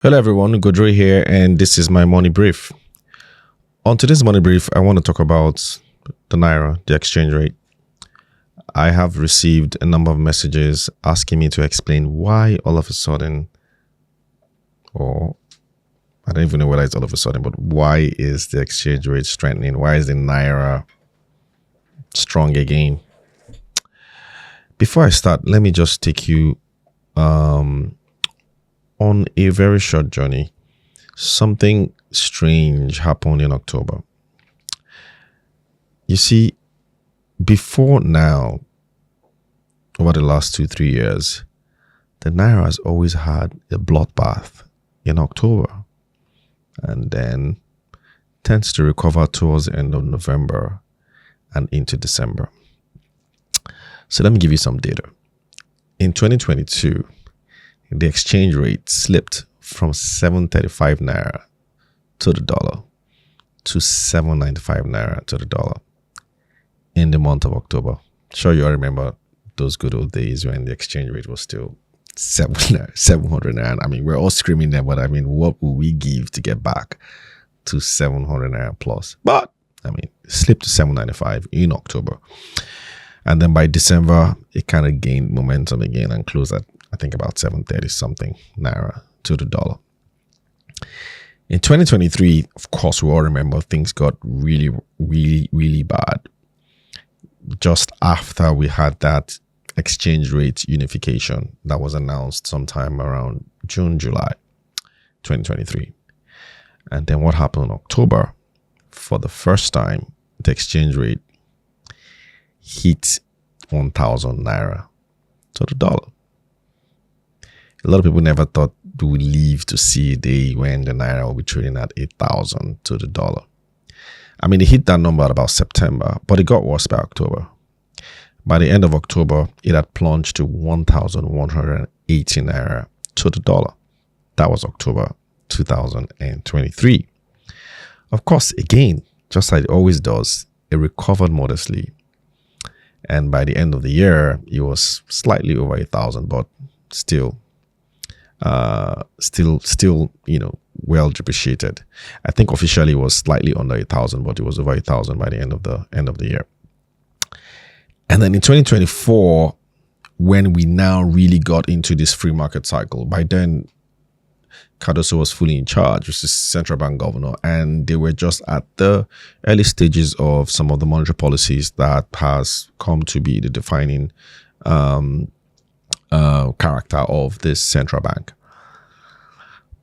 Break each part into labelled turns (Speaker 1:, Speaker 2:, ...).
Speaker 1: Hello everyone, Ugodre here, and this is my money brief. On today's money brief, I want to talk about the Naira, the exchange rate. I have received a number of messages asking me to explain why all of a sudden, or I don't even know whether it's all of a sudden, but why is the exchange rate strengthening? Why is the Naira strong again? Before I start, let me just take you on a very short journey. Something strange happened in October. You see, before now, over the last 2-3 years, the Naira has always had a bloodbath in October and then tends to recover towards the end of November and into December. So let me give you some data. In 2022, the exchange rate slipped from 735 Naira to the dollar to 795 Naira to the dollar in the month of October. Sure, you all remember those good old days when the exchange rate was still 700 Naira. I mean, we're all screaming there, but I mean, what will we give to get back to 700 Naira plus? But I mean, it slipped to 795 in October. And then by December, it kind of gained momentum again and closed at, I think, about 730 something Naira to the dollar. In 2023, of course, we all remember things got really, really, really bad. Just after we had that exchange rate unification that was announced sometime around June, July 2023. And then what happened in October? For the first time, the exchange rate hit 1,000 Naira to the dollar. A lot of people never thought we would live to see a day when the Naira will be trading at 8,000 to the dollar. I mean, it hit that number at about September, but it got worse by October. By the end of October, it had plunged to 1,180 Naira to the dollar. That was October 2023. Of course, again, just like it always does, it recovered modestly. And by the end of the year, it was slightly over 1,000, but still, well depreciated. I think officially it was slightly under 1,000, but it was over 1,000 by the end of the year. And then in 2024, when we now really got into this free market cycle, by then Cardoso was fully in charge, which is central bank governor, and they were just at the early stages of some of the monetary policies that has come to be the defining character of this central bank.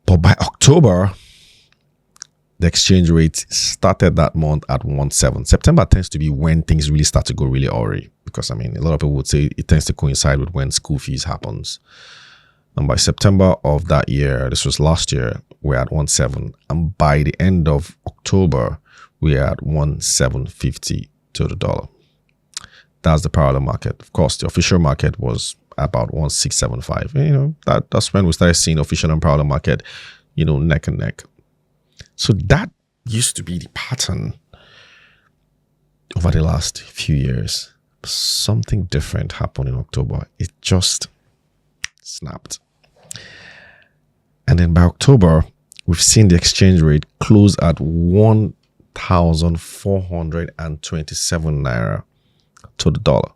Speaker 1: But by October, the exchange rate started that month at 1.7. September tends to be when things really start to go really awry, because I mean, a lot of people would say it tends to coincide with when school fees happens. And by September of that year, this was last year, we're at 1.7. And by the end of October, we're at 1.750 to the dollar. That's the parallel market. Of course, the official market was about 1.675. You know, that's when we started seeing official and parallel market, neck and neck. So that used to be the pattern over the last few years. Something different happened in October. It just snapped. And then by October, we've seen the exchange rate close at 1,427 Naira to the dollar.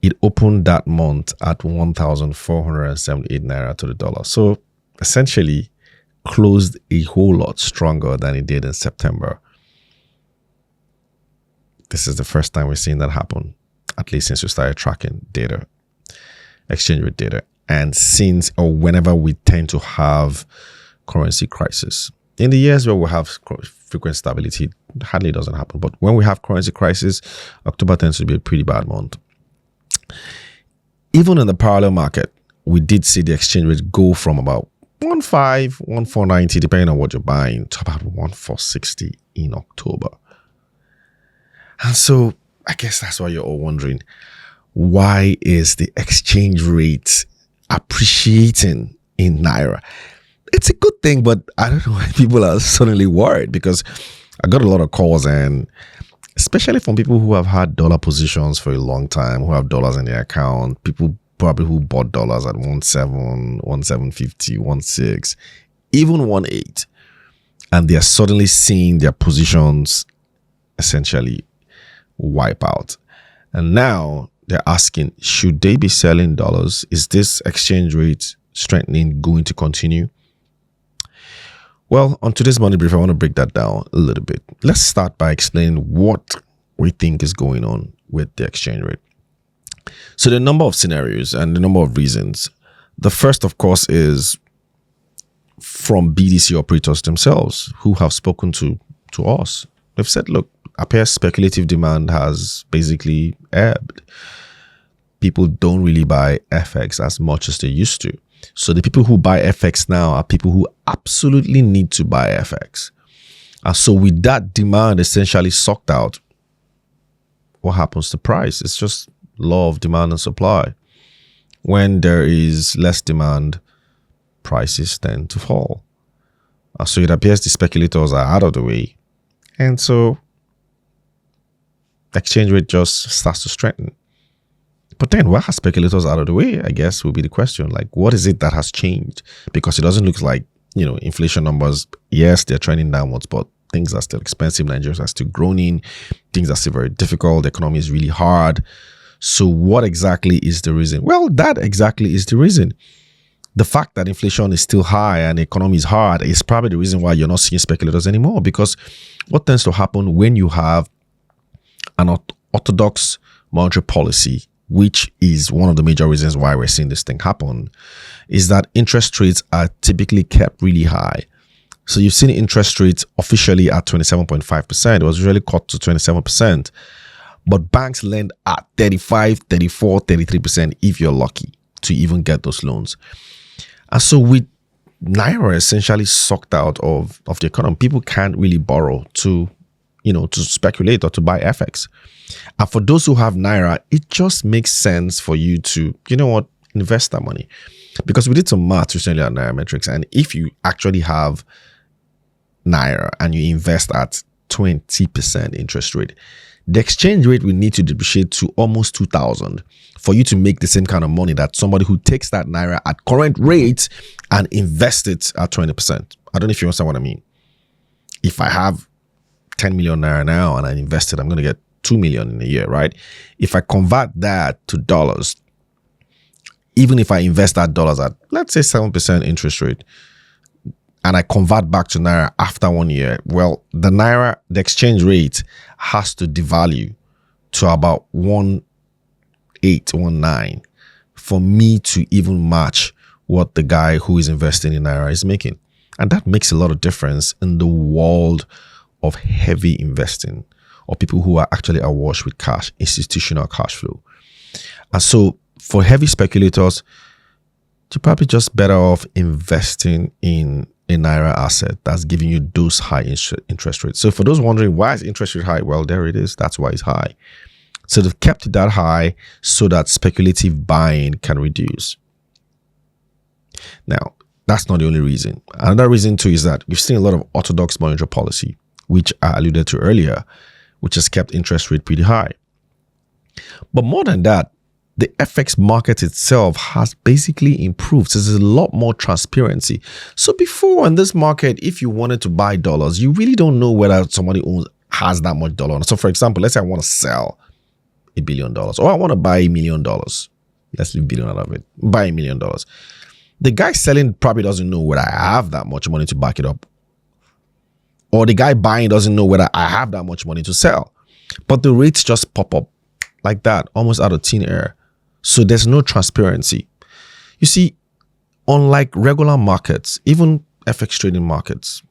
Speaker 1: It opened that month at 1,478 Naira to the dollar. So essentially closed a whole lot stronger than it did in September. This is the first time we're seeing that happen, at least since we started tracking data, exchange rate data. And since or whenever we tend to have currency crisis. In the years where we have frequent stability, it hardly doesn't happen. But when we have currency crisis, October tends to be a pretty bad month. Even in the parallel market, we did see the exchange rate go from about 1.5, 1.490, depending on what you're buying, to about 1.460 in October. And so I guess that's why you're all wondering, why is the exchange rate appreciating in Naira? It's a good thing, but I don't know why people are suddenly worried, because I got a lot of calls, and especially from people who have had dollar positions for a long time, who have dollars in their account, people probably who bought dollars at 1.7, 1.750, 1.6, even 1.8. And they're suddenly seeing their positions essentially wipe out. And now they're asking, should they be selling dollars? Is this exchange rate strengthening going to continue? Well, on today's Money Brief, I want to break that down a little bit. Let's start by explaining what we think is going on with the exchange rate. So the number of scenarios and the number of reasons. The first, of course, is from BDC operators themselves who have spoken to us. They've said, look, appears speculative demand has basically ebbed. People don't really buy FX as much as they used to. So the people who buy FX now are people who absolutely need to buy FX. And so with that demand essentially sucked out, what happens to price? It's just law of demand and supply. When there is less demand, prices tend to fall. So it appears the speculators are out of the way. And so exchange rate just starts to strengthen. But then why are speculators out of the way, I guess, will be the question. Like, what is it that has changed? Because it doesn't look like, inflation numbers, yes, they're trending downwards, but things are still expensive. Nigerians are still groaning. Things are still very difficult. The economy is really hard. So what exactly is the reason? Well, that exactly is the reason. The fact that inflation is still high and the economy is hard is probably the reason why you're not seeing speculators anymore. Because what tends to happen when you have an orthodox monetary policy, which is one of the major reasons why we're seeing this thing happen, is that interest rates are typically kept really high. So you've seen interest rates officially at 27.5%. It was usually cut to 27%. But banks lend at 35, 34, 33% if you're lucky to even get those loans. And so with Naira essentially sucked out of the economy, people can't really borrow to speculate or to buy FX. And for those who have Naira, it just makes sense for you to, invest that money. Because we did some math recently on Nairametrics, and if you actually have Naira and you invest at 20% interest rate, the exchange rate will need to depreciate to almost 2,000 for you to make the same kind of money that somebody who takes that Naira at current rate and invests it at 20%. I don't know if you understand what I mean. If I have 10 million Naira now and I invest it, I'm going to get 2 million in a year, right? If I convert that to dollars, even if I invest that dollars at, let's say 7% interest rate, and I convert back to Naira after 1 year, well, the exchange rate has to devalue to about 1.8, 1.9 for me to even match what the guy who is investing in Naira is making. And that makes a lot of difference in the world of heavy investing, or people who are actually awash with cash, institutional cash flow. And so for heavy speculators, you're probably just better off investing in a Naira asset that's giving you those high interest rates. So for those wondering, why is interest rate high? Well, there it is. That's why it's high. So they've kept it that high so that speculative buying can reduce. Now, that's not the only reason. Another reason too is that you've seen a lot of orthodox monetary policy, which I alluded to earlier, which has kept interest rate pretty high. But more than that, the FX market itself has basically improved. So there's a lot more transparency. So before in this market, if you wanted to buy dollars, you really don't know whether somebody has that much dollar. So for example, let's say I want to sell $1 billion or I want to buy $1 million. Let's leave billion out of it. Buy $1 million. The guy selling probably doesn't know whether I have that much money to back it up. Or the guy buying doesn't know whether I have that much money to sell. But the rates just pop up like that, almost out of thin air. So there's no transparency. You see, unlike regular markets, even FX trading markets,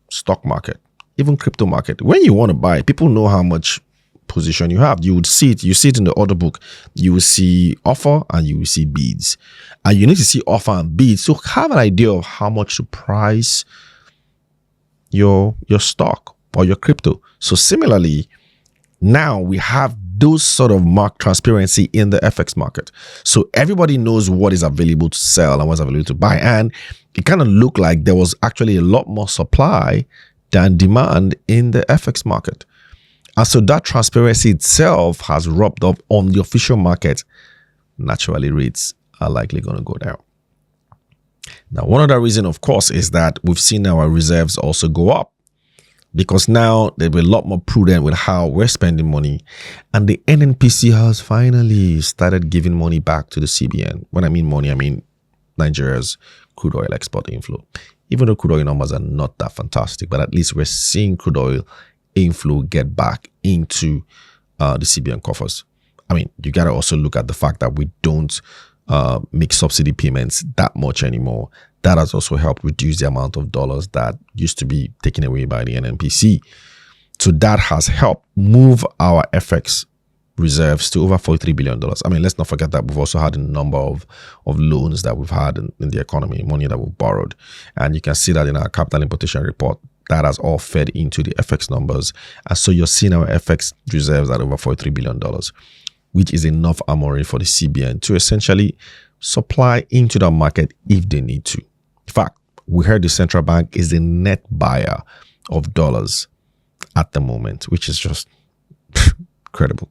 Speaker 1: stock market, even crypto market, when you want to buy, people know how much position you have. You would see it. You see it in the order book. You will see offer and you will see bids. And you need to see offer and bids to have an idea of how much to price your stock or your crypto. So similarly, now we have those sort of mark transparency in the FX market. So everybody knows what is available to sell and what's available to buy. And it kind of looked like there was actually a lot more supply than demand in the FX market. And so that transparency itself has rubbed up on the official market naturally rates are likely going to go down. Now, one other reason, of course, is that we've seen our reserves also go up, because now they'll be a lot more prudent with how we're spending money. And the NNPC has finally started giving money back to the CBN. When I mean money, I mean Nigeria's crude oil export inflow. Even though crude oil numbers are not that fantastic, but at least we're seeing crude oil inflow get back into the CBN coffers. I mean, you got to also look at the fact that we don't make subsidy payments that much anymore. That has also helped reduce the amount of dollars that used to be taken away by the NNPC. So that has helped move our FX reserves to over $43 billion. I mean, let's not forget that we've also had a number of loans that we've had in the economy, money that we've borrowed. And you can see that in our capital importation report. That has all fed into the FX numbers. And so you're seeing our FX reserves at over $43 billion, which is enough armory for the CBN to essentially supply into the market if they need to. In fact, we heard the central bank is the net buyer of dollars at the moment, which is just incredible.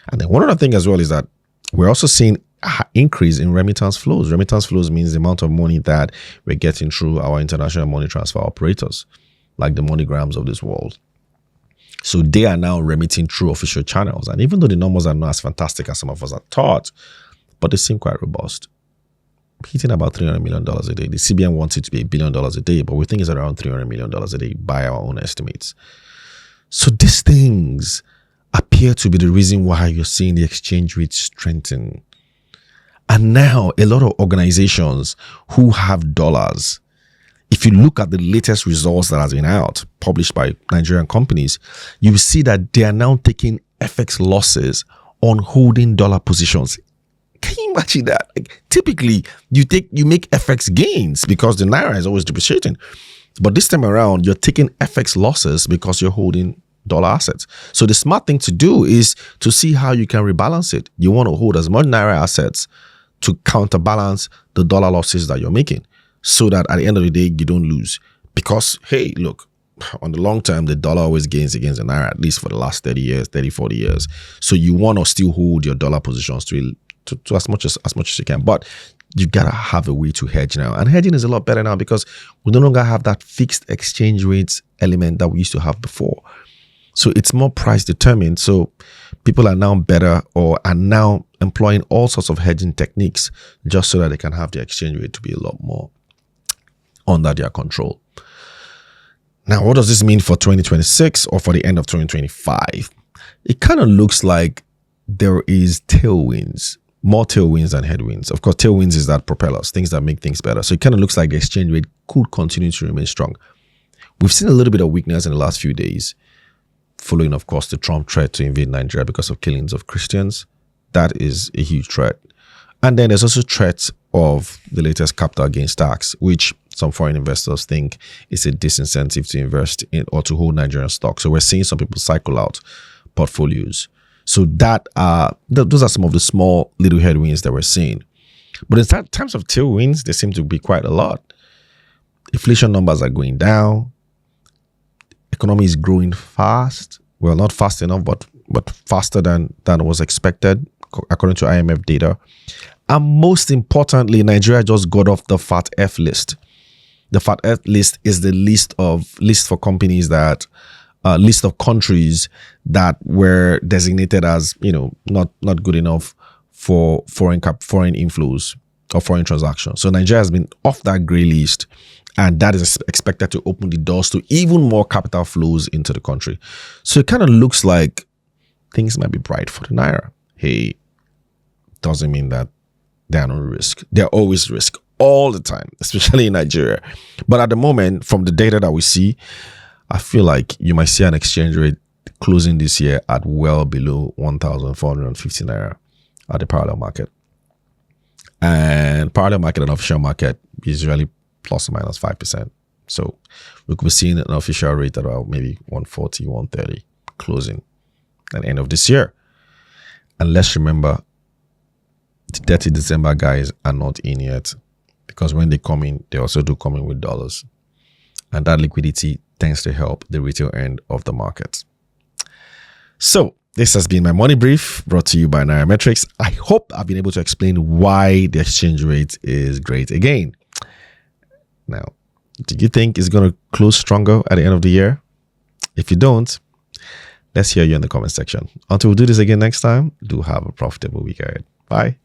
Speaker 1: And then one other thing as well is that we're also seeing an increase in remittance flows. Remittance flows means the amount of money that we're getting through our international money transfer operators, like the MoneyGrams of this world. So they are now remitting through official channels. And even though the numbers are not as fantastic as some of us had thought, but they seem quite robust. Hitting about $300 million a day. The CBN wants it to be $1 billion a day, but we think it's around $300 million a day by our own estimates. So these things appear to be the reason why you're seeing the exchange rate strengthen. And now a lot of organizations who have dollars, if you look at the latest results that has been out, published by Nigerian companies, you will see that they are now taking FX losses on holding dollar positions. Can you imagine that? Like, typically, you make FX gains because the Naira is always depreciating. But this time around, you're taking FX losses because you're holding dollar assets. So the smart thing to do is to see how you can rebalance it. You want to hold as much Naira assets to counterbalance the dollar losses that you're making, so that at the end of the day, you don't lose. Because, hey, look, on the long term, the dollar always gains against the Naira, at least for the last 30 years, 30, 40 years. So you want to still hold your dollar positions to as much as you can. But you got to have a way to hedge now. And hedging is a lot better now because we no longer have that fixed exchange rates element that we used to have before. So it's more price determined. So people are now better, or are now employing all sorts of hedging techniques just so that they can have the exchange rate to be a lot more under their control. Now, what does this mean for 2026 or for the end of 2025? It kind of looks like there is tailwinds, more tailwinds than headwinds. Of course, tailwinds is that propellers, things that make things better. So it kind of looks like the exchange rate could continue to remain strong. We've seen a little bit of weakness in the last few days, following, of course, the Trump threat to invade Nigeria because of killings of Christians. That is a huge threat. And then there's also threats of the latest capital gains tax, which some foreign investors think is a disincentive to invest in or to hold Nigerian stocks. So we're seeing some people cycle out portfolios. So those are some of the small little headwinds that we're seeing. But in terms of tailwinds, there seem to be quite a lot. Inflation numbers are going down. Economy is growing fast. Well, not fast enough, but faster than was expected, according to IMF data. And most importantly, Nigeria just got off the FATF list. The FATF list is the list for companies that list of countries that were designated as, not good enough for foreign inflows or foreign transactions. So Nigeria has been off that grey list, and that is expected to open the doors to even more capital flows into the country. So it kind of looks like things might be bright for the Naira. Hey, doesn't mean that there are no risk. There are always risk all the time, especially in Nigeria. But at the moment, from the data that we see, I feel like you might see an exchange rate closing this year at well below 1,450 Naira at the parallel market. And parallel market and official market is usually plus or minus 5%. So we could be seeing an official rate at about maybe 140, 130 closing at the end of this year. And let's remember, the 30 December guys are not in yet, because when they come in, they also do come in with dollars. And that liquidity tends to help the retail end of the market. So This has been my money brief brought to you by Nairametrics. I hope I've been able to explain why the exchange rate is great again. Now, do you think it's going to close stronger at the end of the year? If you don't, let's hear you in the comment section. Until we do this again next time, do have a profitable week ahead. Bye.